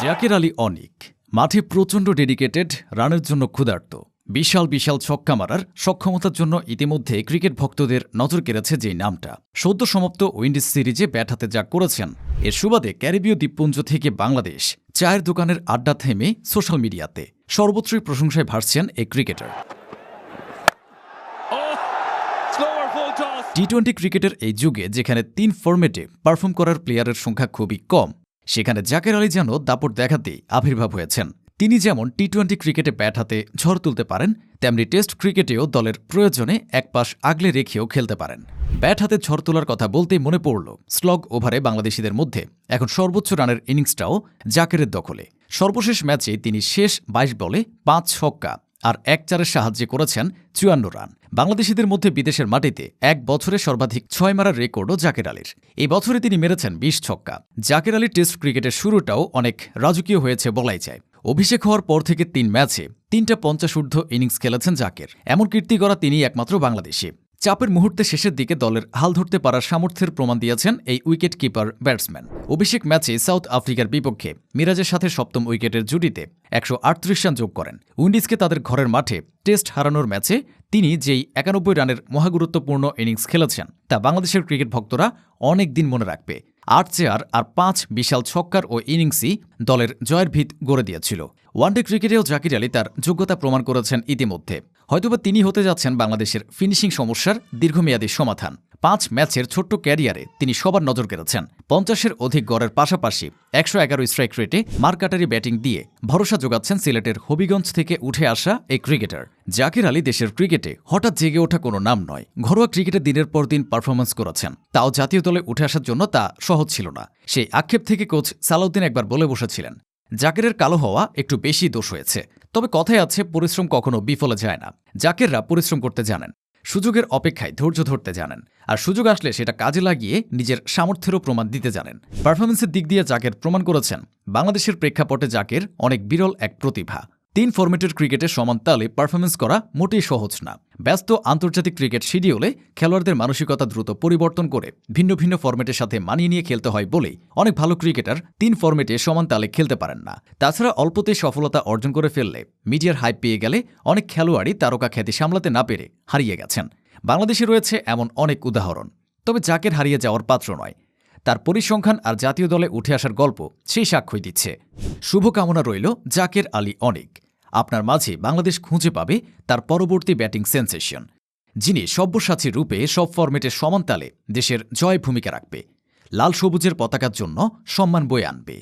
জাকের আলী অনিক মাঠে প্রচণ্ড ডেডিকেটেড, রানের জন্য ক্ষুধার্ত, বিশাল বিশাল ছক্কা মারার সক্ষমতার জন্য ইতিমধ্যে ক্রিকেট ভক্তদের নজর কেড়েছে যে নামটা। সদ্য সমাপ্ত উইন্ডিজ সিরিজে ব্যাট হাতে যা করেছেন, এর সুবাদে ক্যারিবীয় দ্বীপপুঞ্জ থেকে বাংলাদেশ চায়ের দোকানের আড্ডা থেমে সোশ্যাল মিডিয়াতে সর্বত্রই প্রশংসায় ভাসছেন এই ক্রিকেটার। টি-20 ক্রিকেটের এই যুগে যেখানে 3 ফরম্যাটে পারফর্ম করার প্লেয়ারের সংখ্যা খুবই কম, সেখানে জাকের আলী যেন দাপট দেখাতেই আবির্ভাব হয়েছেন। তিনি যেমন টি-20 ক্রিকেটে ব্যাট হাতে ঝড় তুলতে পারেন, তেমনি টেস্ট ক্রিকেটেও দলের প্রয়োজনে এক পাশ আগলে রেখেও খেলতে পারেন। ব্যাট হাতে ঝড় তোলার কথা বলতেই মনে পড়ল স্লগ ওভারে বাংলাদেশিদের মধ্যে এখন সর্বোচ্চ রানের ইনিংসটাও জাকেরের দখলে। সর্বশেষ ম্যাচে তিনি শেষ 22 বলে 5 ছক্কা আর 1 চারের সাহায্যে করেছেন 54 রান। বাংলাদেশিদের মধ্যে বিদেশের মাটিতে এক বছরে সর্বাধিক 6 মারার রেকর্ডও জাকের আলীর। এই বছরে তিনি মেরেছেন 20 ছক্কা। জাকের আলীর টেস্ট ক্রিকেটের শুরুটাও অনেক রাজকীয় হয়েছে বলাই যায়। অভিষেক হওয়ার পর থেকে 3 ম্যাচে 3টা 50 ঊর্ধ্ব ইনিংস খেলেছেন জাকের। এমন কীর্তি করা তিনিই একমাত্র বাংলাদেশি। চাপের মুহূর্তে শেষের দিকে দলের হাল ধরতে পারার সামর্থ্যের প্রমাণ দিয়েছেন এই উইকেট কিপার ব্যাটসম্যান। অভিষেক ম্যাচে সাউথ আফ্রিকার বিপক্ষে মিরাজের সাথে সপ্তম উইকেটের জুটিতে 138 রান যোগ করেন। উইন্ডিজকে তাদের ঘরের মাঠে টেস্ট হারানোর ম্যাচে তিনি যেই 91 রানের মহাগুরুত্বপূর্ণ ইনিংস খেলেছেন, তা বাংলাদেশের ক্রিকেট ভক্তরা অনেক দিন মনে রাখবে। 8 চেয়ার আর 5 বিশাল ছক্কার ও ইনিংসই দলের জয়ের ভিত গড়ে দিয়েছিল। ওয়ানডে ক্রিকেটেও জাকের আলী তার যোগ্যতা প্রমাণ করেছেন ইতিমধ্যে। হয়তোবা তিনি হতে যাচ্ছেন বাংলাদেশের ফিনিশিং সমস্যার দীর্ঘমেয়াদী সমাধান। 5 ম্যাচের ছোট্ট ক্যারিয়ারে তিনি সবার নজর কেড়েছেন। 50-এর অধিক গড়ের পাশাপাশি 111 স্ট্রাইক রেটে মারকাটারি ব্যাটিং দিয়ে ভরসা যোগাচ্ছেন সিলেটের হবিগঞ্জ থেকে উঠে আসা এই ক্রিকেটার। জাকের আলী দেশের ক্রিকেটে হঠাৎ জেগে ওঠা কোনো নাম নয়। ঘরোয়া ক্রিকেটে দিনের পর দিন পারফরমেন্স করেছেন, তাও জাতীয় দলে উঠে আসার জন্য তা সহজ ছিল না। সেই আক্ষেপ থেকে কোচ সালাউদ্দিন একবার বলে বসেছিলেন, জাকেরের কালো হওয়া একটু বেশি দোষ হয়েছে। তবে কথায় আছে, পরিশ্রম কখনো বিফলে যায় না। জাকেররা পরিশ্রম করতে জানেন, সুযোগের অপেক্ষায় ধৈর্য ধরতে জানেন, আর সুযোগ আসলে সেটা কাজে লাগিয়ে নিজের সামর্থ্যেরও প্রমাণ দিতে জানেন। পারফরমেন্সের দিক দিয়ে জাকের প্রমাণ করেছেন বাংলাদেশের প্রেক্ষাপটে জাকের অনেক বিরল এক প্রতিভা। 3 ফরম্যাটের ক্রিকেটে সমান তালে পারফরমেন্স করা মোটেই সহজ না। ব্যস্ত আন্তর্জাতিক ক্রিকেট শিডিউলে খেলোয়াড়দের মানসিকতা দ্রুত পরিবর্তন করে ভিন্ন ভিন্ন ফরম্যাটের সাথে মানিয়ে নিয়ে খেলতে হয় বলেই অনেক ভালো ক্রিকেটার 3 ফরম্যাটে সমান তালে খেলতে পারেন না। তাছাড়া অল্পতেই সফলতা অর্জন করে ফেললে, মিডিয়ার হাইপ পেয়ে গেলে অনেক খেলোয়াড়ই তারকা খ্যাতি সামলাতে না পেরে হারিয়ে গেছেন। বাংলাদেশে রয়েছে এমন অনেক উদাহরণ। তবে জাকের হারিয়ে যাওয়ার পাত্র নয়। তার পরিসংখ্যান আর জাতীয় দলে উঠে আসার গল্প সেই সাক্ষ্যই দিচ্ছে। শুভকামনা রইল জাকের আলী অনিক। আপনার মাঝে বাংলাদেশ খুঁজে পাবে তার পরবর্তী ব্যাটিং সেন্সেশন, যিনি সব্যসাচী রূপে সব ফরম্যাটের সমান তালে দেশের জয় ভূমিকা রাখবে, লাল সবুজের পতাকার জন্য সম্মান বয়ে আনবে।